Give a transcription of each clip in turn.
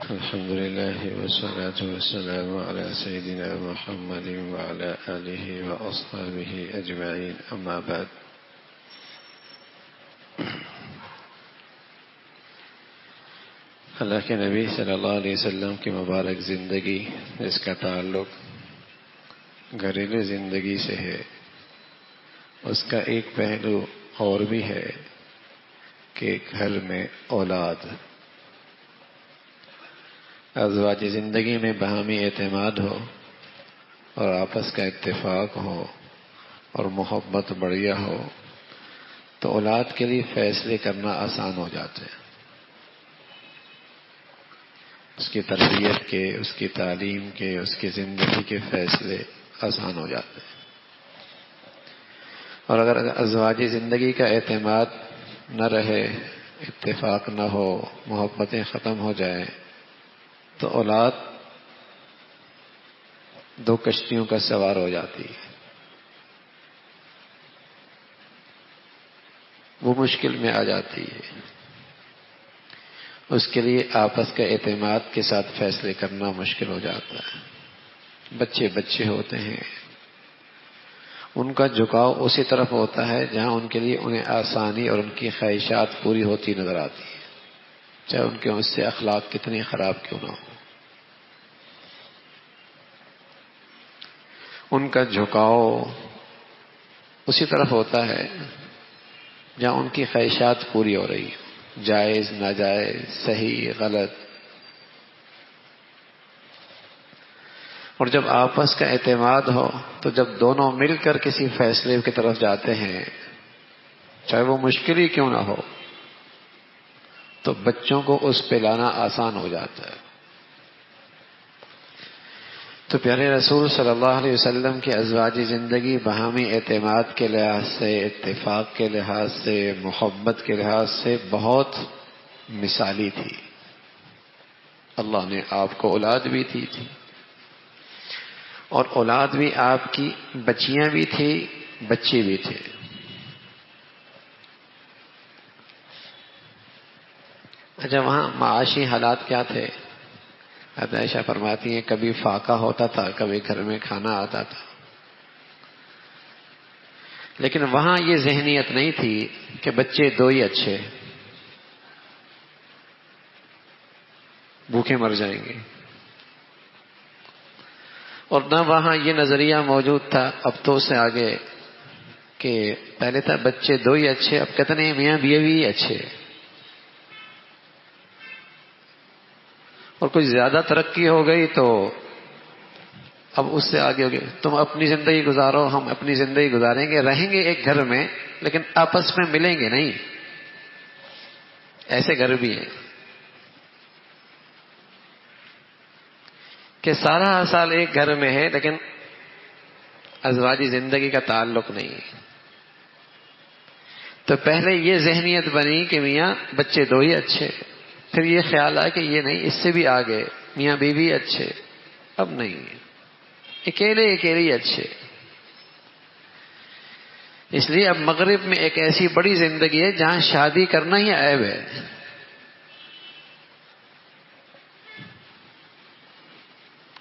الحمد لله والصلاة والسلام على سيدنا محمد وعلى آله وأصحابه أجمعين أما بعد اللہ کے نبی صلی اللہ علیہ وسلم کی مبارک زندگی، اس کا تعلق گھریلو زندگی سے ہے. اس کا ایک پہلو اور بھی ہے کہ گھر میں اولاد، ازواجی زندگی میں باہمی اعتماد ہو اور آپس کا اتفاق ہو اور محبت بڑھیا ہو تو اولاد کے لیے فیصلے کرنا آسان ہو جاتے ہیں. اس کی تربیت کے، اس کی تعلیم کے، اس کی زندگی کے فیصلے آسان ہو جاتے ہیں. اور اگر ازواجی زندگی کا اعتماد نہ رہے، اتفاق نہ ہو، محبتیں ختم ہو جائیں تو اولاد دو کشتیوں کا سوار ہو جاتی ہے. وہ مشکل میں آ جاتی ہے. اس کے لیے آپس کے اعتماد کے ساتھ فیصلے کرنا مشکل ہو جاتا ہے. بچے بچے ہوتے ہیں، ان کا جھکاؤ اسی طرف ہوتا ہے جہاں ان کے لیے انہیں آسانی اور ان کی خواہشات پوری ہوتی نظر آتی ہے، چاہے ان کے اس سے اخلاق کتنی خراب کیوں نہ ہو. ان کا جھکاؤ اسی طرف ہوتا ہے جہاں ان کی خواہشات پوری ہو رہی ہے، جائز ناجائز، صحیح غلط. اور جب آپس کا اعتماد ہو تو جب دونوں مل کر کسی فیصلے کی طرف جاتے ہیں، چاہے وہ مشکل ہی کیوں نہ ہو، تو بچوں کو اس پہ لانا آسان ہو جاتا ہے. تو پیارے رسول صلی اللہ علیہ وسلم کی ازواجی زندگی باہمی اعتماد کے لحاظ سے، اتفاق کے لحاظ سے، محبت کے لحاظ سے بہت مثالی تھی. اللہ نے آپ کو اولاد بھی دی تھی، اور اولاد بھی آپ کی بچیاں بھی تھی، بچے بھی تھے. اچھا، وہاں معاشی حالات کیا تھے؟ عائشہ فرماتی ہیں کبھی فاقہ ہوتا تھا، کبھی گھر میں کھانا آتا تھا. لیکن وہاں یہ ذہنیت نہیں تھی کہ بچے دو ہی اچھے، بھوکے مر جائیں گے. اور نہ وہاں یہ نظریہ موجود تھا، اب تو اس سے آگے، کہ پہلے تھا بچے دو ہی اچھے، اب کتنے میاں بیوی اچھے. اور کچھ زیادہ ترقی ہو گئی تو اب اس سے آگے ہو گئے، تم اپنی زندگی گزارو، ہم اپنی زندگی گزاریں گے، رہیں گے ایک گھر میں لیکن آپس میں ملیں گے نہیں. ایسے گھر بھی ہیں کہ سارا سال ایک گھر میں ہے لیکن ازواجی زندگی کا تعلق نہیں ہے. تو پہلے یہ ذہنیت بنی کہ میاں بچے دو ہی اچھے، پھر یہ خیال آیا کہ یہ نہیں، اس سے بھی آگے میاں بیوی اچھے. اب نہیں، اکیلے اکیلے اچھے. اس لیے اب مغرب میں ایک ایسی بڑی زندگی ہے جہاں شادی کرنا ہی عیب ہے.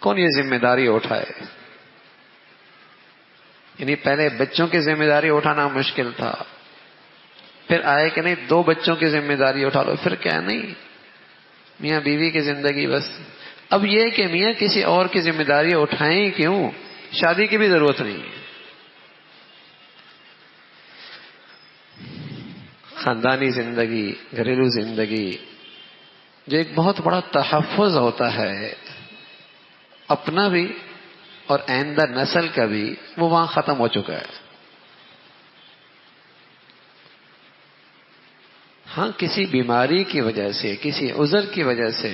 کون یہ ذمہ داری اٹھائے؟ یعنی پہلے بچوں کی ذمہ داری اٹھانا مشکل تھا، پھر آئے کہ نہیں دو بچوں کی ذمہ داری اٹھا لو، پھر کیا نہیں میاں بیوی کی زندگی بس. اب یہ کہ میاں کسی اور کی ذمہ داری اٹھائیں کیوں، شادی کی بھی ضرورت نہیں ہے. خاندانی زندگی، گھریلو زندگی، جو ایک بہت بڑا تحفظ ہوتا ہے اپنا بھی اور آئندہ نسل کا بھی، وہ وہاں ختم ہو چکا ہے. ہاں، کسی بیماری کی وجہ سے، کسی عذر کی وجہ سے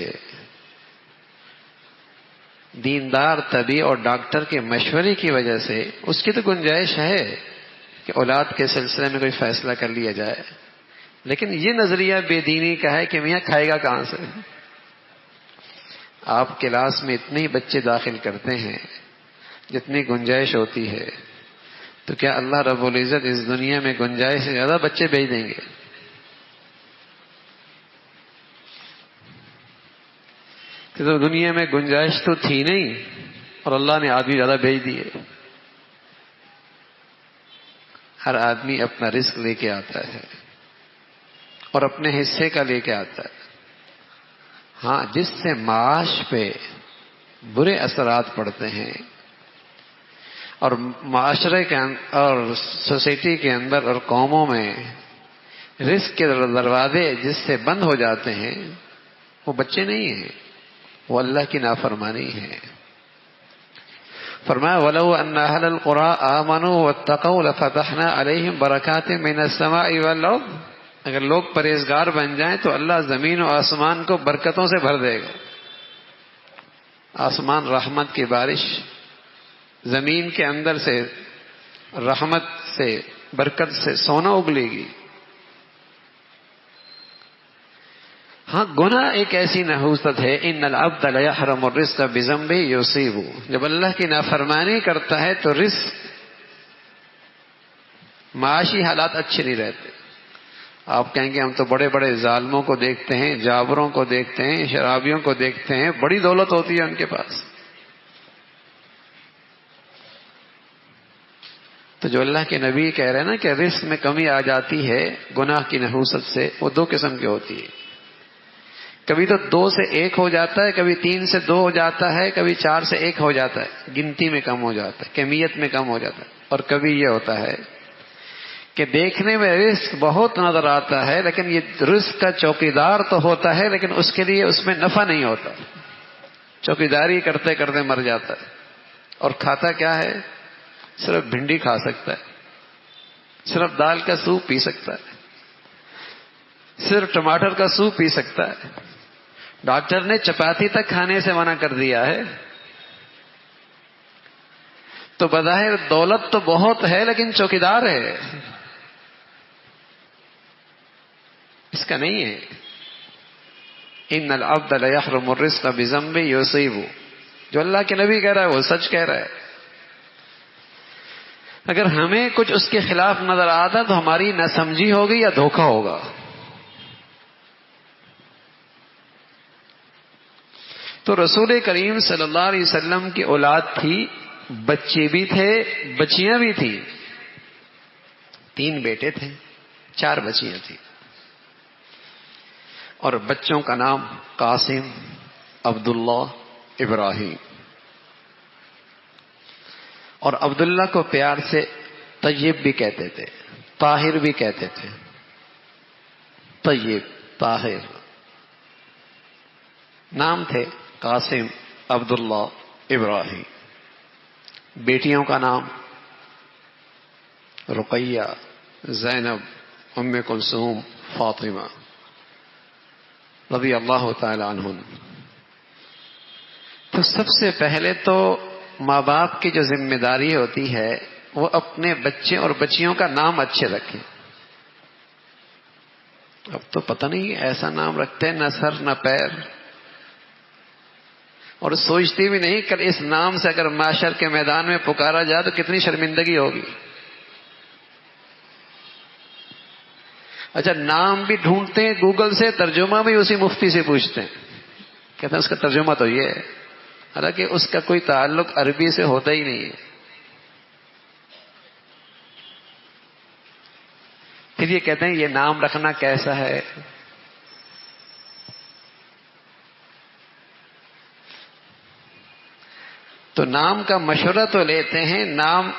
دیندار طبی اور ڈاکٹر کے مشورے کی وجہ سے اس کی تو گنجائش ہے کہ اولاد کے سلسلے میں کوئی فیصلہ کر لیا جائے. لیکن یہ نظریہ بے دینی کا ہے کہ میاں کھائے گا کہاں سے. آپ کلاس میں اتنے بچے داخل کرتے ہیں جتنی گنجائش ہوتی ہے، تو کیا اللہ رب العزت اس دنیا میں گنجائش سے زیادہ بچے بھیج دیں گے؟ کہ تو دنیا میں گنجائش تو تھی نہیں اور اللہ نے آدمی زیادہ بھیج دیے. ہر آدمی اپنا رزق لے کے آتا ہے اور اپنے حصے کا لے کے آتا ہے. ہاں، جس سے معاش پہ برے اثرات پڑتے ہیں اور معاشرے کے اور سوسائٹی کے اندر اور قوموں میں رزق کے دروازے جس سے بند ہو جاتے ہیں، وہ بچے نہیں ہیں، وہ اللہ کی نافرمانی ہے. فرمایا وَلَوْ أَنَّ أَهْلَ الْقُرَىٰ آمَنُوا وَاتَّقَوْا لَفَتَحْنَا عَلَيْهِمْ بَرَكَاتٍ مِّنَ السَّمَاءِ وَالْأَرْضِ. اگر لوگ پرہیزگار بن جائیں تو اللہ زمین و آسمان کو برکتوں سے بھر دے گا. آسمان رحمت کی بارش، زمین کے اندر سے رحمت سے برکت سے سونا اگلے گی. ہاں، گناہ ایک ایسی نحوست ہے، ان العبد لیحرم الرزق بذنب یصیب. جب اللہ کی نافرمانی کرتا ہے تو رزق، معاشی حالات اچھے نہیں رہتے. آپ کہیں گے ہم تو بڑے بڑے ظالموں کو دیکھتے ہیں، جابروں کو دیکھتے ہیں، شرابیوں کو دیکھتے ہیں، بڑی دولت ہوتی ہے ان کے پاس. تو جو اللہ کے نبی کہہ رہے ہیں نا کہ رزق میں کمی آ جاتی ہے گناہ کی نحوست سے، وہ دو قسم کی ہوتی ہے. کبھی تو 2 سے 1 ہو جاتا ہے، کبھی 3 سے 2 ہو جاتا ہے، کبھی 4 سے 1 ہو جاتا ہے، گنتی میں کم ہو جاتا ہے، کمیت میں کم ہو جاتا ہے. اور کبھی یہ ہوتا ہے کہ دیکھنے میں رزق بہت نظر آتا ہے، لیکن یہ رزق کا چوکیدار تو ہوتا ہے لیکن اس کے لیے اس میں نفع نہیں ہوتا. چوکیداری کرتے کرتے مر جاتا ہے. اور کھاتا کیا ہے؟ صرف بھنڈی کھا سکتا ہے، صرف دال کا سوپ پی سکتا ہے، صرف ٹماٹر کا سوپ پی سکتا ہے. ڈاکٹر نے چپاتی تک کھانے سے منع کر دیا ہے. تو بظاہر دولت تو بہت ہے لیکن چوکیدار ہے، اس کا نہیں ہے. ان العبد لیحرم الرزق بذنب یصیب. جو اللہ کے نبی کہہ رہا ہے وہ سچ کہہ رہا ہے. اگر ہمیں کچھ اس کے خلاف نظر آتا تو ہماری نہ سمجھی ہوگی یا دھوکہ ہوگا. تو رسول کریم صلی اللہ علیہ وسلم کی اولاد تھی، بچے بھی تھے، بچیاں بھی تھی. 3 بیٹے تھے، 4 بچیاں تھیں. اور بچوں کا نام قاسم، عبداللہ، ابراہیم. اور عبداللہ کو پیار سے طیب بھی کہتے تھے، طاہر بھی کہتے تھے. طیب، طاہر نام تھے. قاسم، عبداللہ، ابراہیم. بیٹیوں کا نام رقیہ، زینب، ام کلثوم، فاطمہ رضی اللہ تعالی عنہن. تو سب سے پہلے تو ماں باپ کی جو ذمہ داری ہوتی ہے وہ اپنے بچے اور بچیوں کا نام اچھے رکھیں. اب تو پتہ نہیں ایسا نام رکھتے ہیں، نہ سر نہ پیر، اور سوچتی بھی نہیں کل اس نام سے اگر معاشر کے میدان میں پکارا جائے تو کتنی شرمندگی ہوگی. اچھا، نام بھی ڈھونڈتے ہیں گوگل سے، ترجمہ بھی اسی مفتی سے پوچھتے ہیں، کہتے ہیں اس کا ترجمہ تو یہ ہے، حالانکہ اس کا کوئی تعلق عربی سے ہوتا ہی نہیں ہے. پھر یہ کہتے ہیں یہ نام رکھنا کیسا ہے. تو نام کا مشورہ تو لیتے ہیں، نام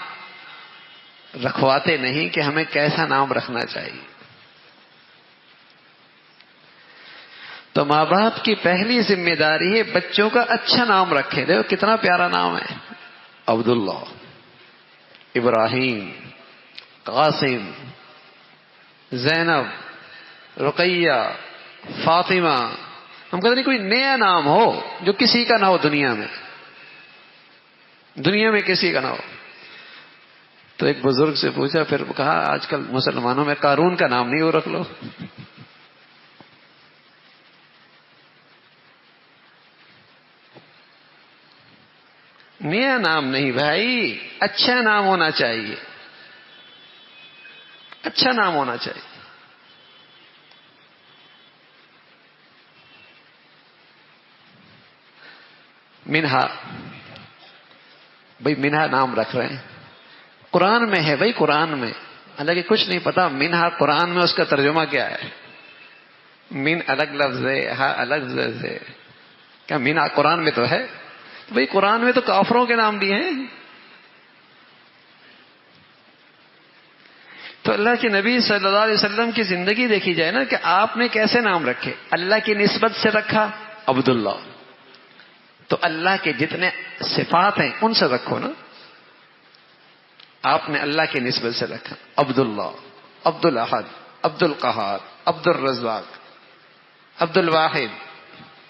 رکھواتے نہیں کہ ہمیں کیسا نام رکھنا چاہیے. تو ماں باپ کی پہلی ذمہ داری ہے بچوں کا اچھا نام رکھیں. دیکھو کتنا پیارا نام ہے، عبداللہ، ابراہیم، قاسم، زینب، رقیہ، فاطمہ. ہم کہتے نہیں کوئی نیا نام ہو جو کسی کا نہ ہو، دنیا میں کسی کا نہ ہو. تو ایک بزرگ سے پوچھا، پھر کہا آج کل مسلمانوں میں قارون کا نام نہیں، وہ رکھ لو. نیا نام نہیں بھائی، اچھا نام ہونا چاہیے، اچھا نام ہونا چاہیے. منہا، بھائی منہا نام رکھ رہے ہیں، قرآن میں ہے بھائی، قرآن میں، حالانکہ کچھ نہیں پتا منہا قرآن میں اس کا ترجمہ کیا ہے. من الگ لفظ ہے، ہا الگ لفظ ہے، کیا منہا قرآن میں تو ہے؟ بھائی قرآن میں تو کافروں کے نام بھی ہیں. تو اللہ کے نبی صلی اللہ علیہ وسلم کی زندگی دیکھی جائے نا کہ آپ نے کیسے نام رکھے. اللہ کی نسبت سے رکھا عبداللہ، تو اللہ کے جتنے صفات ہیں ان سے رکھو نا. آپ نے اللہ کی نسبت سے رکھا عبداللہ، عبد الاحد، عبد القہار، عبد الرزاق، عبد الواحد،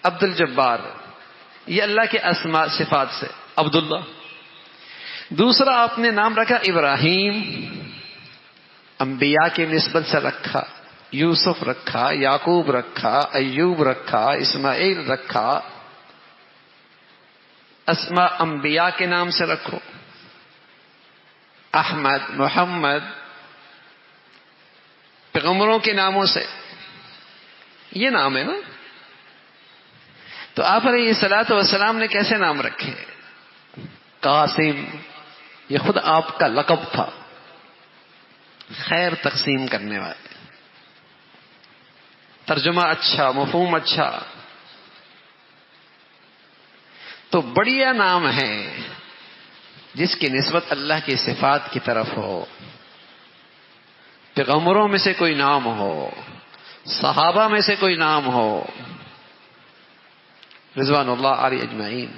عبد الجبار، یہ اللہ کے اسماء صفات سے عبداللہ. دوسرا آپ نے نام رکھا ابراہیم، انبیاء کی نسبت سے رکھا. یوسف رکھا، یعقوب رکھا، ایوب رکھا، اسماعیل رکھا. اسماء انبیاء کے نام سے رکھو. احمد، محمد، پیغمبروں کے ناموں سے، یہ نام ہے نا. تو آپ علیہ الصلوۃ والسلام نے کیسے نام رکھے؟ قاسم، یہ خود آپ کا لقب تھا، خیر تقسیم کرنے والے. ترجمہ اچھا، مفہوم اچھا. تو بڑھیا نام ہے جس کی نسبت اللہ کی صفات کی طرف ہو. پیغمبروں میں سے کوئی نام ہو، صحابہ میں سے کوئی نام ہو، رضوان اللہ علیہ اجمعین.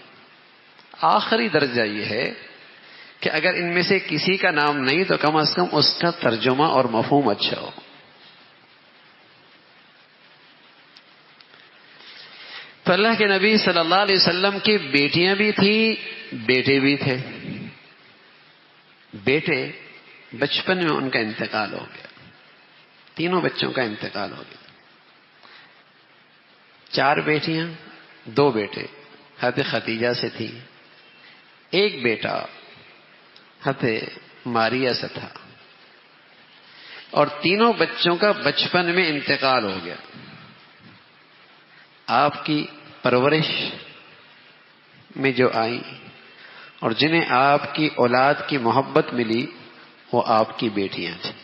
آخری درجہ یہ ہے کہ اگر ان میں سے کسی کا نام نہیں تو کم از کم اس کا ترجمہ اور مفہوم اچھا ہو. تو اللہ کے نبی صلی اللہ علیہ وسلم کی بیٹیاں بھی تھیں، بیٹے بھی تھے. بیٹے بچپن میں ان کا انتقال ہو گیا، تینوں بچوں کا انتقال ہو گیا. 4 بیٹیاں، 2 بیٹے. حضرت خدیجہ سے تھی. ایک بیٹا حضرت ماریہ سے تھا. اور تینوں بچوں کا بچپن میں انتقال ہو گیا. آپ کی پرورش میں جو آئیں اور جنہیں آپ کی اولاد کی محبت ملی وہ آپ کی بیٹیاں تھیں.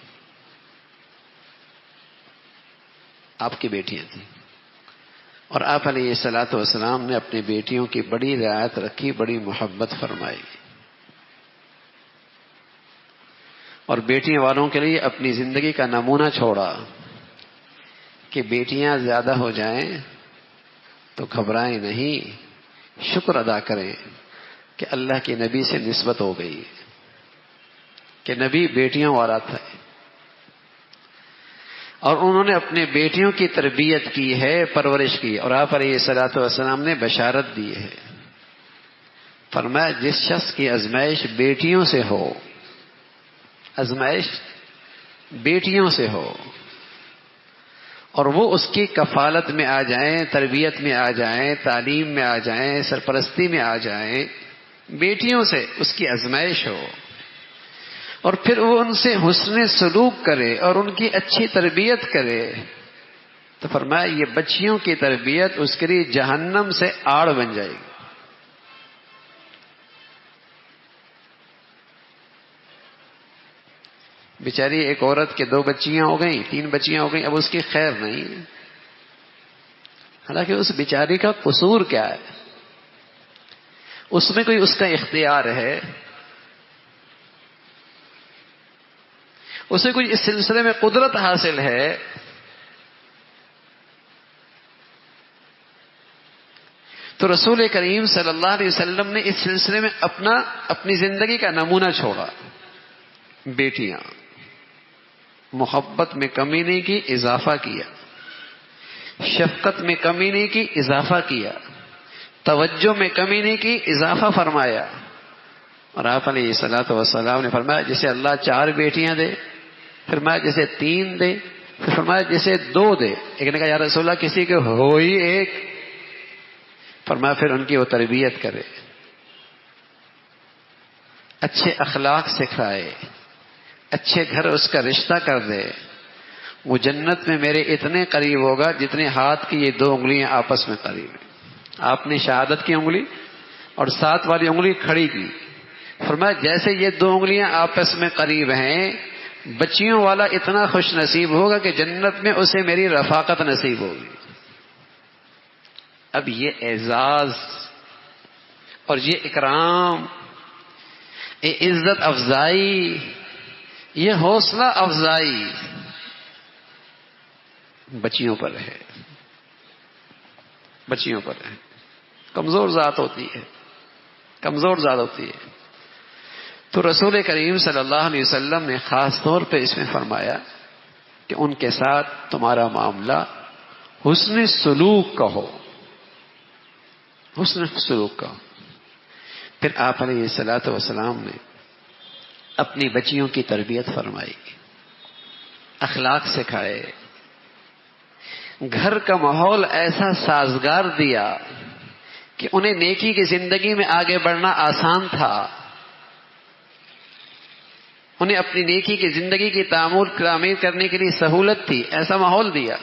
آپ کی بیٹیاں تھیں. اور آپ علیہ الصلوۃ والسلام نے اپنی بیٹیوں کی بڑی رعایت رکھی، بڑی محبت فرمائی. اور بیٹیاں والوں کے لیے اپنی زندگی کا نمونہ چھوڑا کہ بیٹیاں زیادہ ہو جائیں تو گھبرائیں نہیں، شکر ادا کریں کہ اللہ کے نبی سے نسبت ہو گئی کہ نبی بیٹیوں والا تھا. اور انہوں نے اپنے بیٹیوں کی تربیت کی ہے، پرورش کی. اور آپ علیہ الصلوۃ والسلام نے بشارت دی ہے، فرمایا جس شخص کی آزمائش بیٹیوں سے ہو، آزمائش بیٹیوں سے ہو، اور وہ اس کی کفالت میں آ جائیں، تربیت میں آ جائیں، تعلیم میں آ جائیں، سرپرستی میں آ جائیں، بیٹیوں سے اس کی آزمائش ہو، اور پھر وہ ان سے حسن سلوک کرے اور ان کی اچھی تربیت کرے، تو فرمایا یہ بچیوں کی تربیت اس کے لیے جہنم سے آڑ بن جائے گی. بیچاری ایک عورت کے 2 بچیاں ہو گئیں، 3 بچیاں ہو گئیں، اب اس کی خیر نہیں. حالانکہ اس بیچاری کا قصور کیا ہے؟ اس میں کوئی اس کا اختیار ہے؟ اسے کوئی اس سلسلے میں قدرت حاصل ہے؟ تو رسول کریم صلی اللہ علیہ وسلم نے اس سلسلے میں اپنی زندگی کا نمونہ چھوڑا. بیٹیاں، محبت میں کمی نہیں کی، اضافہ کیا. شفقت میں کمی نہیں کی، اضافہ کیا. توجہ میں کمی نہیں کی، اضافہ فرمایا. اور آپ علیہ الصلوۃ والسلام نے فرمایا جسے اللہ 4 بیٹیاں دے، فرمایا جسے 3 دے، پھر فرمایا جسے 2 دے. ایک نے کہا یا رسول اللہ کسی کے ہو ہی ایک، فرمایا پھر ان کی وہ تربیت کرے، اچھے اخلاق سکھائے، اچھے گھر اس کا رشتہ کر دے. وہ جنت میں میرے اتنے قریب ہوگا جتنے ہاتھ کی یہ 2 انگلیاں آپس میں قریب ہیں. آپ نے شہادت کی انگلی اور ساتھ والی انگلی کھڑی کی. فرمایا جیسے یہ دو انگلیاں آپس میں قریب ہیں، بچیوں والا اتنا خوش نصیب ہوگا کہ جنت میں اسے میری رفاقت نصیب ہوگی. اب یہ اعزاز اور یہ اکرام، یہ عزت افزائی، یہ حوصلہ افزائی بچیوں پر ہے، بچیوں پر ہے. کمزور ذات ہوتی ہے، کمزور ذات ہوتی ہے. تو رسول کریم صلی اللہ علیہ وسلم نے خاص طور پہ اس میں فرمایا کہ ان کے ساتھ تمہارا معاملہ حسن سلوک کا ہو، حسن سلوک کا ہو. پھر آپ علیہ الصلوۃ والسلام نے اپنی بچیوں کی تربیت فرمائی، اخلاق سکھائے، گھر کا ماحول ایسا سازگار دیا کہ انہیں نیکی کی زندگی میں آگے بڑھنا آسان تھا، انہیں اپنی نیکی کی زندگی کی تعمیر کرنے کے لیے سہولت تھی، ایسا ماحول دیا.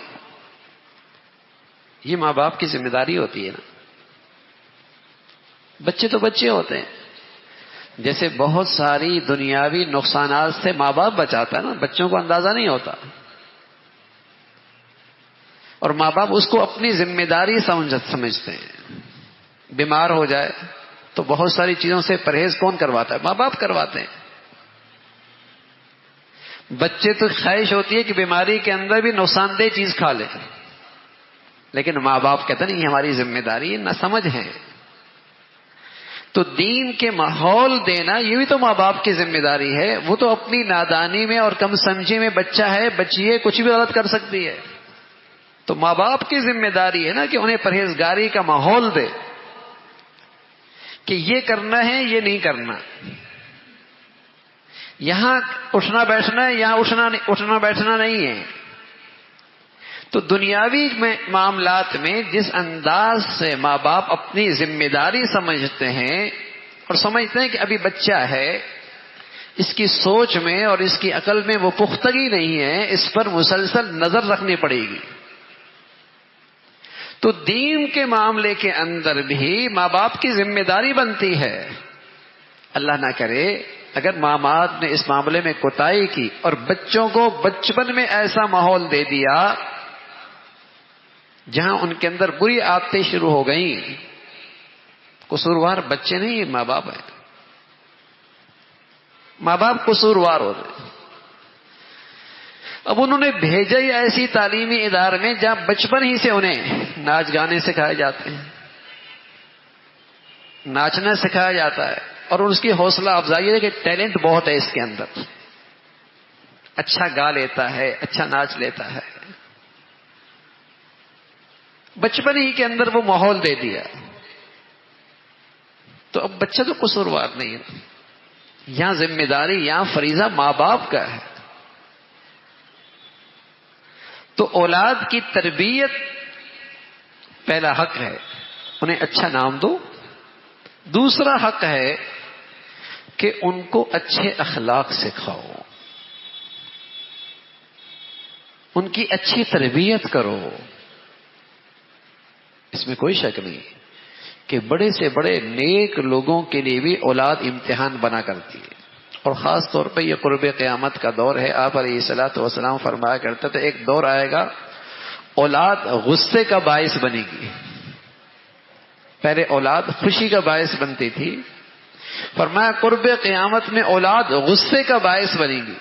یہ ماں باپ کی ذمہ داری ہوتی ہے نا. بچے تو بچے ہوتے ہیں، جیسے بہت ساری دنیاوی نقصانات سے ماں باپ بچاتا ہے نا، بچوں کو اندازہ نہیں ہوتا، اور ماں باپ اس کو اپنی ذمہ داری سمجھتے ہیں. بیمار ہو جائے تو بہت ساری چیزوں سے پرہیز کون کرواتا ہے؟ ماں باپ کرواتے ہیں. بچے تو خواہش ہوتی ہے کہ بیماری کے اندر بھی نقصان دہ چیز کھا لیں، لیکن ماں باپ کہتے ہیں نہیں، یہ ہماری ذمہ داری ہے، نہ سمجھ ہے. تو دین کے ماحول دینا یہ بھی تو ماں باپ کی ذمہ داری ہے. وہ تو اپنی نادانی میں اور کم سمجھی میں بچہ ہے، بچی ہے، کچھ بھی غلط کر سکتی ہے. تو ماں باپ کی ذمہ داری ہے نا کہ انہیں پرہیزگاری کا ماحول دے کہ یہ کرنا ہے، یہ نہیں کرنا، یہاں اٹھنا بیٹھنا ہے، یہاں اٹھنا بیٹھنا نہیں ہے. تو دنیاوی معاملات میں جس انداز سے ماں باپ اپنی ذمہ داری سمجھتے ہیں اور سمجھتے ہیں کہ ابھی بچہ ہے، اس کی سوچ میں اور اس کی عقل میں وہ پختگی نہیں ہے، اس پر مسلسل نظر رکھنی پڑے گی. تو دین کے معاملے کے اندر بھی ماں باپ کی ذمہ داری بنتی ہے. اللہ نہ کرے اگر ماں باپ نے اس معاملے میں کوتاہی کی اور بچوں کو بچپن میں ایسا ماحول دے دیا جہاں ان کے اندر بری عادتیں شروع ہو گئیں. قصوروار بچے نہیں، ماں باپ ہیں. ماں باپ قصوروار ہو رہے. اب انہوں نے بھیجا ہی ایسی تعلیمی ادارے میں جہاں بچپن ہی سے انہیں ناچ گانے سکھائے جاتے ہیں، ناچنا سکھایا جاتا ہے، اور اس کی حوصلہ افزائی ہے کہ ٹیلنٹ بہت ہے اس کے اندر، اچھا گا لیتا ہے، اچھا ناچ لیتا ہے. بچپن ہی کے اندر وہ ماحول دے دیا. تو اب بچہ تو قصوروار نہیں ہے، یہاں ذمہ داری، یہاں فریضہ ماں باپ کا ہے. تو اولاد کی تربیت پہلا حق ہے، انہیں اچھا نام دو. دوسرا حق ہے کہ ان کو اچھے اخلاق سکھاؤ، ان کی اچھی تربیت کرو. اس میں کوئی شک نہیں کہ بڑے سے بڑے نیک لوگوں کے لیے بھی اولاد امتحان بنا کرتی ہے، اور خاص طور پہ یہ قرب قیامت کا دور ہے. آپ علیہ الصلوۃ والسلام فرمایا کرتے تھے ایک دور آئے گا اولاد غصے کا باعث بنے گی. پہلے اولاد خوشی کا باعث بنتی تھی، فرمایا قرب قیامت میں اولاد غصے کا باعث بنے گی.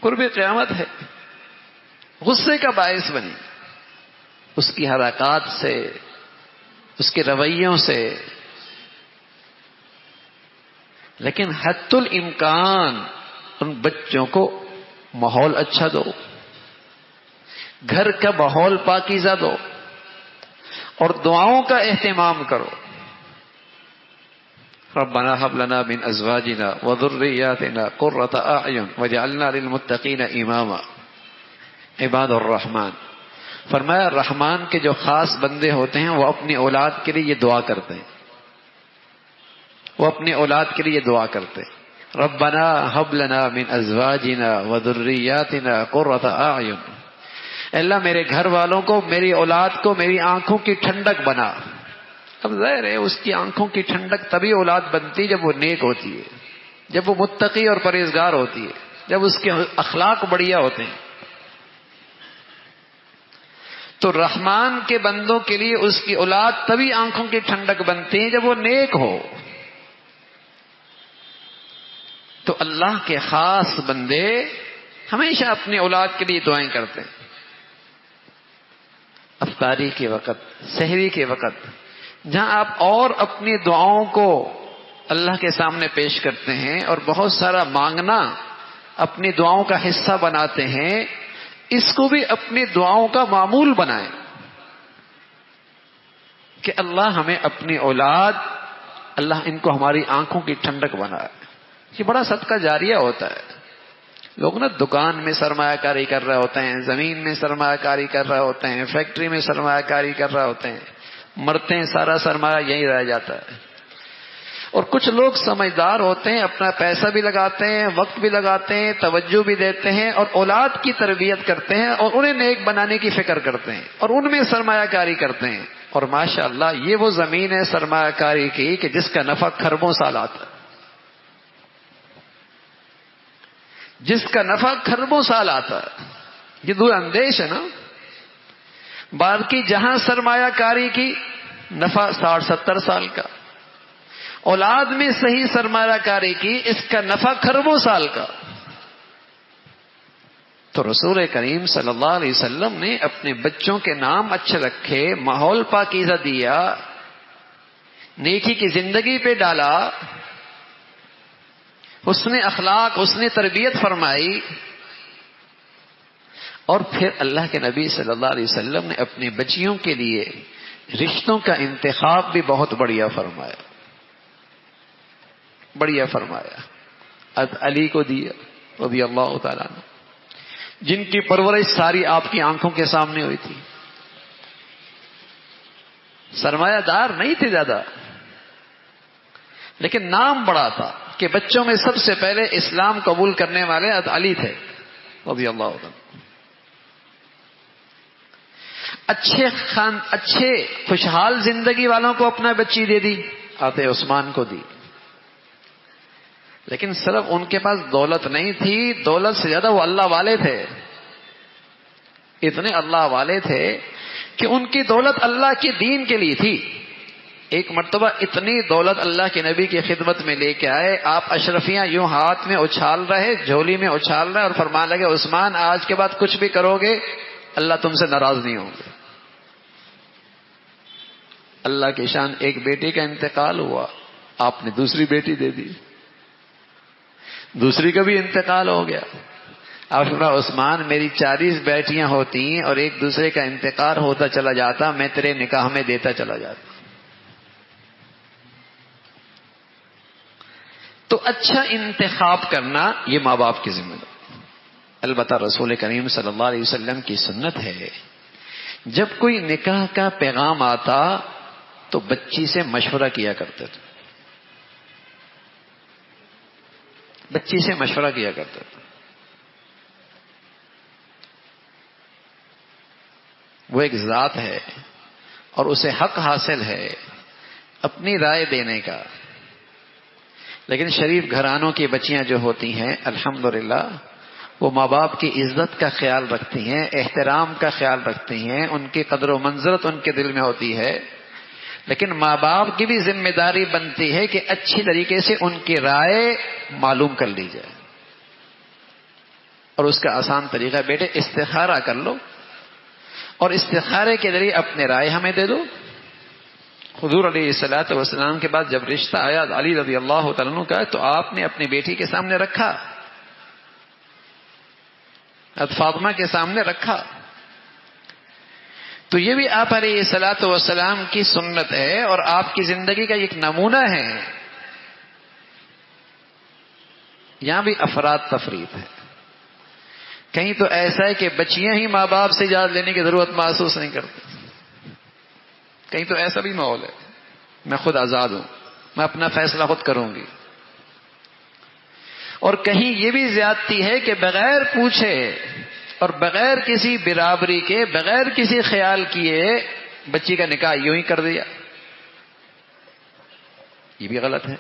قرب قیامت ہے، غصے کا باعث بنے گی، اس کی حرکات سے، اس کے رویوں سے. لیکن حد الامکان ان بچوں کو ماحول اچھا دو، گھر کا ماحول پاکیزہ دو، اور دعاؤں کا اہتمام کرو. ربنا هب لنا من ازواجنا وذرياتنا قرة اعین واجعلنا للمتقین اماما. عباد الرحمن، فرمایا رحمان کے جو خاص بندے ہوتے ہیں وہ اپنی اولاد کے لیے یہ دعا کرتے ہیں، وہ اپنی اولاد کے لیے دعا کرتے ہیں. ربنا هب لنا من ازواجنا وذرياتنا قرة اعین. اللہ میرے گھر والوں کو، میری اولاد کو میری آنکھوں کی ٹھنڈک بنا، اب ظاہر ہے اس کی آنکھوں کی ٹھنڈک تبھی اولاد بنتی جب وہ نیک ہوتی ہے، جب وہ متقی اور پرہیزگار ہوتی ہے، جب اس کے اخلاق بڑھیا ہوتے ہیں. تو رحمان کے بندوں کے لیے اس کی اولاد تبھی آنکھوں کی ٹھنڈک بنتی ہے جب وہ نیک ہو. تو اللہ کے خاص بندے ہمیشہ اپنی اولاد کے لیے دعائیں کرتے ہیں. افطاری کے وقت، سحری کے وقت، جہاں آپ اور اپنی دعاؤں کو اللہ کے سامنے پیش کرتے ہیں اور بہت سارا مانگنا اپنی دعاؤں کا حصہ بناتے ہیں، اس کو بھی اپنی دعاؤں کا معمول بنائیں کہ اللہ ہمیں اپنی اولاد، اللہ ان کو ہماری آنکھوں کی ٹھنڈک بنائے. یہ بڑا صدقہ جاریہ ہوتا ہے. لوگ نا دکان میں سرمایہ کاری کر رہے ہوتے ہیں، زمین میں سرمایہ کاری کر رہے ہوتے ہیں، فیکٹری میں سرمایہ کاری کر رہے ہوتے ہیں، مرتے ہیں سارا سرمایہ یہیں رہ جاتا ہے. اور کچھ لوگ سمجھدار ہوتے ہیں، اپنا پیسہ بھی لگاتے ہیں، وقت بھی لگاتے ہیں، توجہ بھی دیتے ہیں اور اولاد کی تربیت کرتے ہیں اور انہیں نیک بنانے کی فکر کرتے ہیں اور ان میں سرمایہ کاری کرتے ہیں. اور ماشاءاللہ یہ وہ زمین ہے سرمایہ کاری کی کہ جس کا نفع خربوں سال آتا ہے، جس کا نفع خربوں سال آتا ہے. یہ دور اندیش ہے نا. باقی جہاں سرمایہ کاری کی نفع 60-70 سال کا، اولاد میں صحیح سرمایہ کاری کی اس کا نفع خربوں سال کا. تو رسول کریم صلی اللہ علیہ وسلم نے اپنے بچوں کے نام اچھے رکھے، ماحول پاکیزہ دیا، نیکی کی زندگی پہ ڈالا، حسن اخلاق، حسن تربیت فرمائی. اور پھر اللہ کے نبی صلی اللہ علیہ وسلم نے اپنی بچیوں کے لیے رشتوں کا انتخاب بھی بہت بڑھیا فرمایا، بڑھیا فرمایا. علی کو دیا رضی اللہ تعالیٰ عنہ، جن کی پرورش ساری آپ کی آنکھوں کے سامنے ہوئی تھی. سرمایہ دار نہیں تھے زیادہ، لیکن نام بڑا تھا کہ بچوں میں سب سے پہلے اسلام قبول کرنے والے علی تھے رضی اللہ عنہ. اچھے خوشحال زندگی والوں کو اپنا بچی دے دی، آتے عثمان کو دی. لیکن صرف ان کے پاس دولت نہیں تھی، دولت سے زیادہ وہ اللہ والے تھے. اتنے اللہ والے تھے کہ ان کی دولت اللہ کے دین کے لیے تھی. ایک مرتبہ اتنی دولت اللہ کے نبی کی خدمت میں لے کے آئے، آپ اشرفیاں یوں ہاتھ میں اچھال رہے، جھولی میں اچھال رہے اور فرمانے لگے عثمان آج کے بعد کچھ بھی کرو گے اللہ تم سے ناراض نہیں ہوں گے. اللہ کی شان، ایک بیٹی کا انتقال ہوا، آپ نے دوسری بیٹی دے دی، دوسری کا بھی انتقال ہو گیا. آپ فرمایا عثمان میری 40 بیٹیاں ہوتی اور ایک دوسرے کا انتقال ہوتا چلا جاتا، میں تیرے نکاح میں دیتا چلا جاتا. تو اچھا انتخاب کرنا یہ ماں باپ کی ذمہ داری. البتہ رسول کریم صلی اللہ علیہ وسلم کی سنت ہے جب کوئی نکاح کا پیغام آتا تو بچی سے مشورہ کیا کرتے تھے، بچی سے مشورہ کیا کرتے تھے. وہ ایک ذات ہے اور اسے حق حاصل ہے اپنی رائے دینے کا. لیکن شریف گھرانوں کی بچیاں جو ہوتی ہیں الحمدللہ وہ ماں باپ کی عزت کا خیال رکھتی ہیں، احترام کا خیال رکھتی ہیں، ان کی قدر و منزلت ان کے دل میں ہوتی ہے. لیکن ماں باپ کی بھی ذمہ داری بنتی ہے کہ اچھی طریقے سے ان کی رائے معلوم کر لی جائے. اور اس کا آسان طریقہ بیٹے استخارہ کر لو اور استخارے کے ذریعے اپنے رائے ہمیں دے دو. حضور علیہ الصلوۃ والسلام کے بعد جب رشتہ آیا علی رضی اللہ تعالیٰ عنہ کا تو آپ نے اپنی بیٹی کے سامنے رکھا، فاطمہ کے سامنے رکھا. تو یہ بھی آپ علیہ الصلوۃ والسلام کی سنت ہے اور آپ کی زندگی کا ایک نمونہ ہے. یہاں بھی افراد تفریط ہے. کہیں تو ایسا ہے کہ بچیاں ہی ماں باپ سے اجازت لینے کی ضرورت محسوس نہیں کرتی، کہیں تو ایسا بھی ماحول ہے میں خود آزاد ہوں، میں اپنا فیصلہ خود کروں گی. اور کہیں یہ بھی زیادتی ہے کہ بغیر پوچھے اور بغیر کسی برابری کے، بغیر کسی خیال کیے بچی کا نکاح یوں ہی کر دیا. یہ بھی غلط ہے،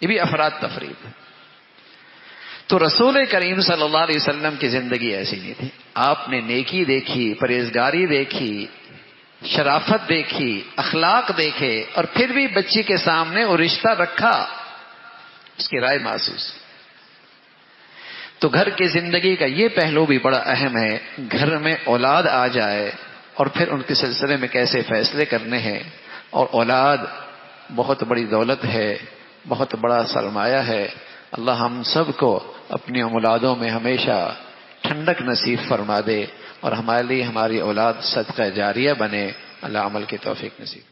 یہ بھی افراد تفرید ہے۔ تو رسول کریم صلی اللہ علیہ وسلم کی زندگی ایسی نہیں تھی۔ آپ نے نیکی دیکھی، پرہیزگاری دیکھی، شرافت دیکھی، اخلاق دیکھے، اور پھر بھی بچی کے سامنے وہ رشتہ رکھا، اس کی رائے محسوس کی۔ تو گھر کی زندگی کا یہ پہلو بھی بڑا اہم ہے، گھر میں اولاد آ جائے اور پھر ان کے سلسلے میں کیسے فیصلے کرنے ہیں۔ اور اولاد بہت بڑی دولت ہے، بہت بڑا سرمایہ ہے۔ اللہ ہم سب کو اپنی اولادوں میں ہمیشہ ٹھنڈک نصیب فرما دے، اور ہمارے لیے ہماری اولاد صدقہ جاریہ بنے۔ اللہ عمل کی توفیق نصیب